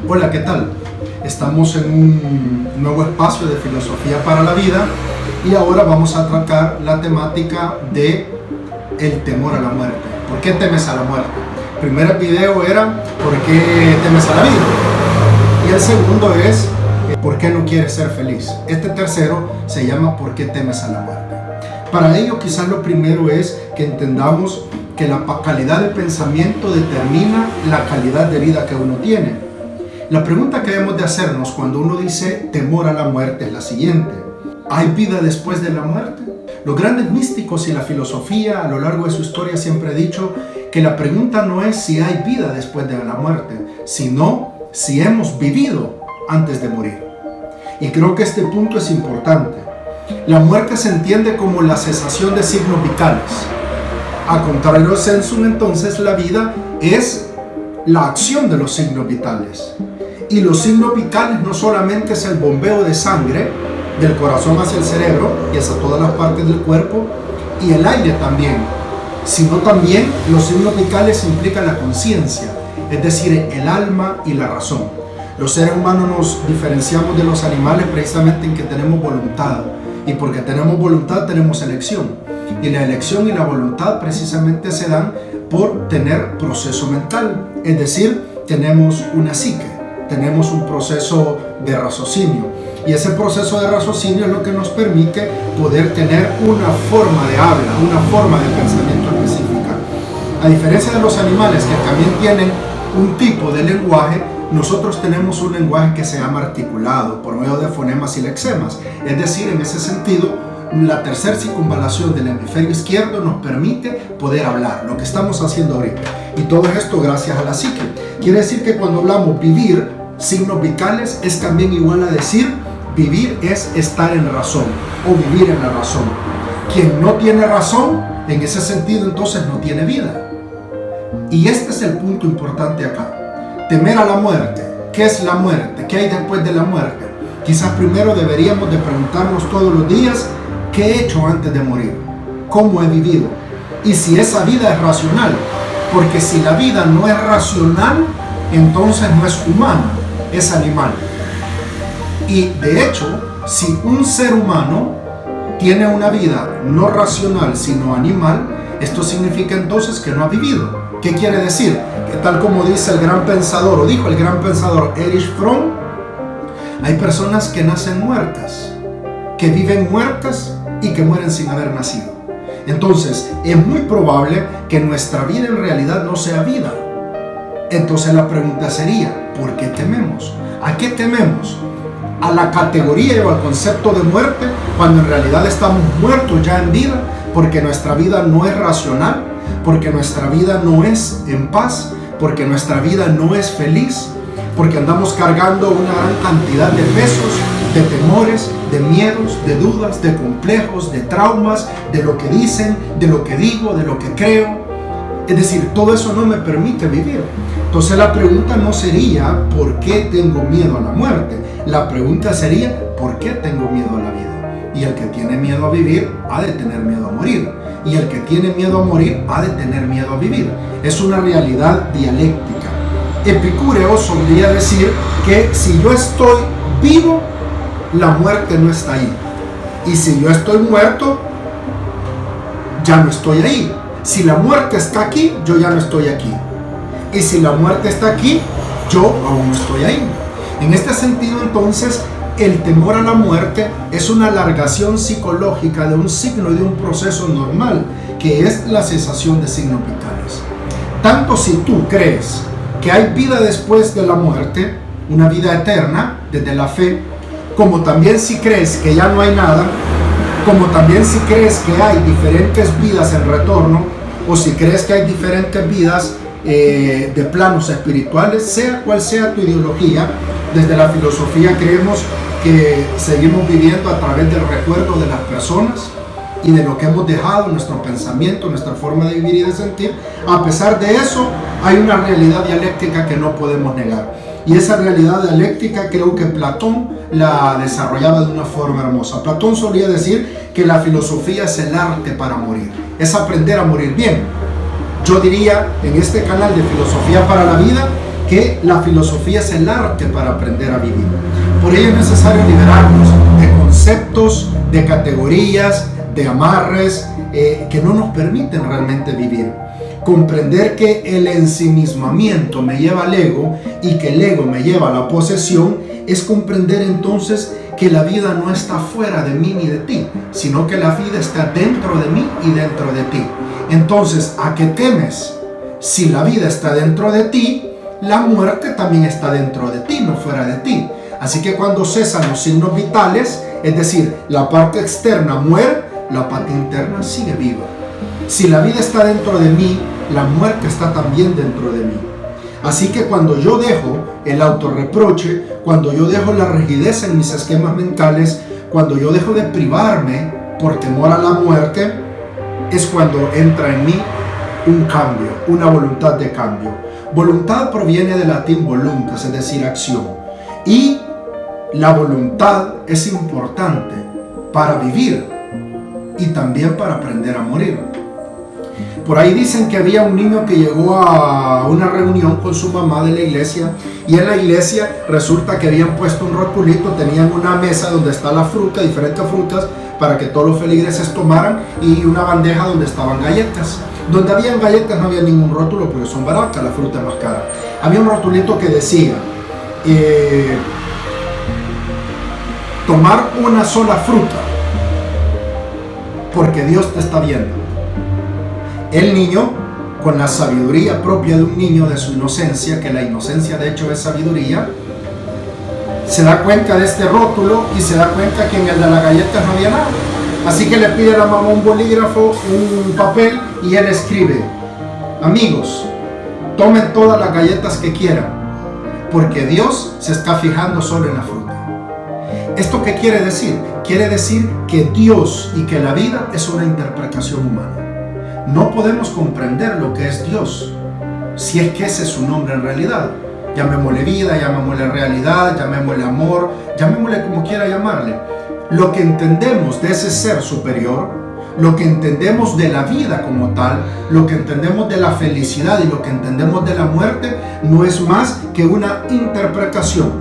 Hola, ¿qué tal? Estamos en un nuevo espacio de filosofía para la vida y ahora vamos a tratar la temática de el temor a la muerte. ¿Por qué temes a la muerte? El primer video era ¿por qué temes a la vida? Y el segundo es ¿por qué no quieres ser feliz? Este tercero se llama ¿por qué temes a la muerte? Para ello quizás lo primero es que entendamos que la calidad de pensamiento determina la calidad de vida que uno tiene. La pregunta que debemos de hacernos cuando uno dice temor a la muerte es la siguiente: ¿hay vida después de la muerte? Los grandes místicos y la filosofía a lo largo de su historia siempre han dicho que la pregunta no es si hay vida después de la muerte, sino si hemos vivido antes de morir. Y creo que este punto es importante. La muerte se entiende como la cesación de signos vitales. A contrario de sensum, entonces la vida es la acción de los signos vitales. Y los signos vitales no solamente es el bombeo de sangre del corazón hacia el cerebro y hacia todas las partes del cuerpo, y el aire también, sino también los signos vitales implican la conciencia, es decir, el alma y la razón. Los seres humanos nos diferenciamos de los animales precisamente en que tenemos voluntad, y porque tenemos voluntad tenemos elección, y la elección y la voluntad precisamente se dan por tener proceso mental, es decir, tenemos una psique, tenemos un proceso de raciocinio, y ese proceso de raciocinio es lo que nos permite poder tener una forma de habla, una forma de pensamiento específica. A diferencia de los animales que también tienen un tipo de lenguaje, nosotros tenemos un lenguaje que se llama articulado por medio de fonemas y lexemas, es decir, en ese sentido la tercera circunvalación del hemisferio izquierdo nos permite poder hablar, lo que estamos haciendo ahorita. Y todo esto gracias a la psique. Quiere decir que cuando hablamos vivir, signos vitales, es también igual a decir vivir es estar en razón o vivir en la razón. Quien no tiene razón, en ese sentido entonces no tiene vida. Y este es el punto importante acá. Temer a la muerte. ¿Qué es la muerte? ¿Qué hay después de la muerte? Quizás primero deberíamos de preguntarnos todos los días: ¿qué he hecho antes de morir? ¿Cómo he vivido? Y si esa vida es racional. Porque si la vida no es racional, entonces no es humana, es animal. Y de hecho, si un ser humano tiene una vida no racional, sino animal, esto significa entonces que no ha vivido. ¿Qué quiere decir? Que tal como dice el gran pensador, o dijo el gran pensador Erich Fromm, hay personas que nacen muertas, que viven muertas y que mueren sin haber nacido. Entonces, es muy probable que nuestra vida en realidad no sea vida. Entonces la pregunta sería, ¿por qué tememos? ¿A qué tememos? ¿A la categoría o al concepto de muerte, cuando en realidad estamos muertos ya en vida? Porque nuestra vida no es racional, porque nuestra vida no es en paz, porque nuestra vida no es feliz, porque andamos cargando una gran cantidad de pesos, de temores, de miedos, de dudas, de complejos, de traumas, de lo que dicen, de lo que digo, de lo que creo. Es decir, todo eso no me permite vivir. Entonces la pregunta no sería ¿por qué tengo miedo a la muerte? La pregunta sería ¿por qué tengo miedo a la vida? Y el que tiene miedo a vivir ha de tener miedo a morir. Y el que tiene miedo a morir ha de tener miedo a vivir. Es una realidad dialéctica. Epicúreo solía decir que si yo estoy vivo, la muerte no está ahí. Y si yo estoy muerto, ya no estoy ahí. Si la muerte está aquí, yo ya no estoy aquí. Y si la muerte está aquí, yo aún no estoy ahí. En este sentido, entonces, el temor a la muerte es una alargación psicológica de un signo y de un proceso normal, que es la cesación de signos vitales. Tanto si tú crees que hay vida después de la muerte, una vida eterna desde la fe, como también si crees que ya no hay nada, como también si crees que hay diferentes vidas en retorno, o si crees que hay diferentes vidas de planos espirituales, sea cual sea tu ideología. Desde la filosofía creemos que seguimos viviendo a través del recuerdo de las personas y de lo que hemos dejado, nuestro pensamiento, nuestra forma de vivir y de sentir. A pesar de eso, hay una realidad dialéctica que no podemos negar. Y esa realidad dialéctica creo que Platón la desarrollaba de una forma hermosa. Platón solía decir que la filosofía es el arte para morir, es aprender a morir bien. Yo diría en este canal de Filosofía para la Vida que la filosofía es el arte para aprender a vivir. Por ello es necesario liberarnos de conceptos, de categorías, de amarres que no nos permiten realmente vivir. Comprender que el ensimismamiento me lleva al ego y que el ego me lleva a la posesión es comprender entonces que la vida no está fuera de mí ni de ti, sino que la vida está dentro de mí y dentro de ti. Entonces, ¿a qué temes? Si la vida está dentro de ti, la muerte también está dentro de ti, no fuera de ti. Así que cuando cesan los signos vitales, es decir, la parte externa muere, la parte interna sigue viva. Si la vida está dentro de mí, la muerte está también dentro de mí. Así que cuando yo dejo el autorreproche, cuando yo dejo la rigidez en mis esquemas mentales, cuando yo dejo de privarme por temor a la muerte, es cuando entra en mí un cambio, una voluntad de cambio. Voluntad proviene del latín voluntas, es decir, acción. Y la voluntad es importante para vivir y también para aprender a morir. Por ahí dicen que había un niño que llegó a una reunión con su mamá de la iglesia, y en la iglesia resulta que habían puesto un rotulito, tenían una mesa donde está la fruta, diferentes frutas, para que todos los feligreses tomaran, y una bandeja donde estaban galletas. Donde habían galletas no había ningún rótulo porque son baratas, la fruta es más cara. Había un rotulito que decía, tomar una sola fruta, porque Dios te está viendo. El niño, con la sabiduría propia de un niño, de su inocencia, que la inocencia de hecho es sabiduría, se da cuenta de este rótulo y se da cuenta que en el de las galletas no había nada. Así que le pide a la mamá un bolígrafo, un papel, y él escribe: amigos, tomen todas las galletas que quieran, porque Dios se está fijando solo en la fruta. ¿Esto qué quiere decir? Quiere decir que Dios y que la vida es una interpretación humana. No podemos comprender lo que es Dios, si es que ese es su nombre en realidad. Llamémosle vida, llamémosle realidad, llamémosle amor, llamémosle como quiera llamarle. Lo que entendemos de ese ser superior, lo que entendemos de la vida como tal, lo que entendemos de la felicidad y lo que entendemos de la muerte, no es más que una interpretación.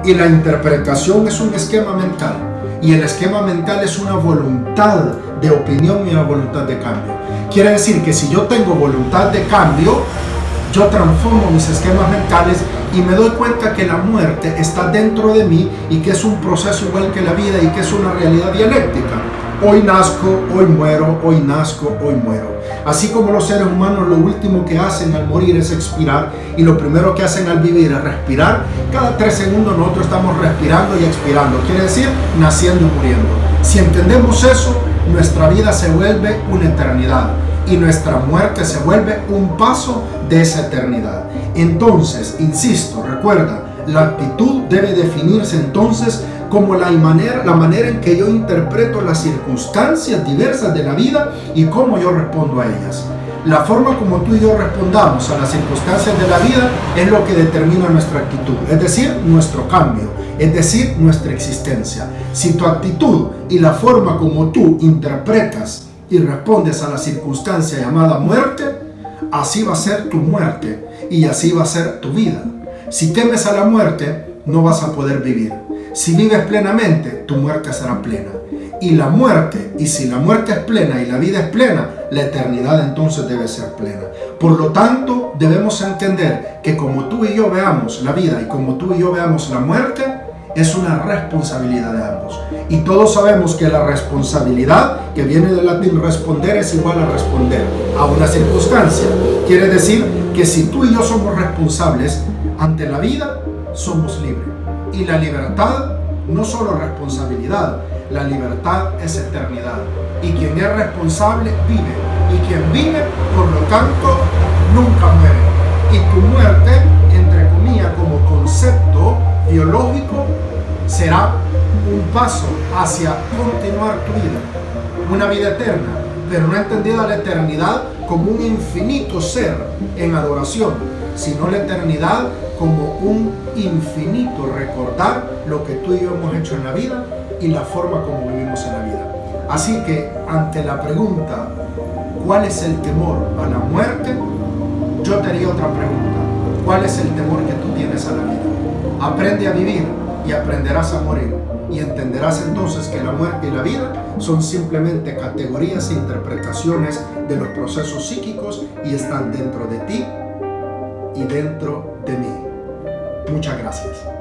Y la interpretación es un esquema mental. Y el esquema mental es una voluntad de opinión y una voluntad de cambio. Quiere decir que si yo tengo voluntad de cambio, yo transformo mis esquemas mentales y me doy cuenta que la muerte está dentro de mí y que es un proceso igual que la vida y que es una realidad dialéctica. Hoy nazco, hoy muero, hoy nazco, hoy muero. Así como los seres humanos lo último que hacen al morir es expirar y lo primero que hacen al vivir es respirar, cada 3 segundos nosotros estamos respirando y expirando. Quiere decir naciendo y muriendo. Si entendemos eso, nuestra vida se vuelve una eternidad y nuestra muerte se vuelve un paso de esa eternidad. Entonces, insisto, recuerda, la actitud debe definirse entonces como la manera en que yo interpreto las circunstancias diversas de la vida y cómo yo respondo a ellas. La forma como tú y yo respondamos a las circunstancias de la vida es lo que determina nuestra actitud, es decir, nuestro cambio, es decir, nuestra existencia. Si tu actitud y la forma como tú interpretas y respondes a la circunstancia llamada muerte, así va a ser tu muerte y así va a ser tu vida. Si temes a la muerte, no vas a poder vivir. Si vives plenamente, tu muerte será plena. Y la muerte, y si la muerte es plena y la vida es plena, la eternidad entonces debe ser plena. Por lo tanto, debemos entender que como tú y yo veamos la vida y como tú y yo veamos la muerte, es una responsabilidad de ambos. Y todos sabemos que la responsabilidad, que viene del latín responder, es igual a responder a una circunstancia. Quiere decir que si tú y yo somos responsables ante la vida, somos libres. Y la libertad no solo responsabilidad, la libertad es eternidad. Y quien es responsable vive. Y quien vive, por lo tanto, nunca muere. Y tu muerte, entre comillas, como concepto biológico, será un paso hacia continuar tu vida. Una vida eterna, pero no entendida la eternidad como un infinito ser en adoración, sino la eternidad como un infinito recordar lo que tú y yo hemos hecho en la vida y la forma como vivimos en la vida. Así que ante la pregunta ¿cuál es el temor a la muerte?, yo te haría otra pregunta: ¿Cuál es el temor que tú tienes a la vida? Aprende a vivir y aprenderás a morir. Y entenderás entonces que la muerte y la vida son simplemente categorías e interpretaciones de los procesos psíquicos y están dentro de ti y dentro de mí. Muchas gracias.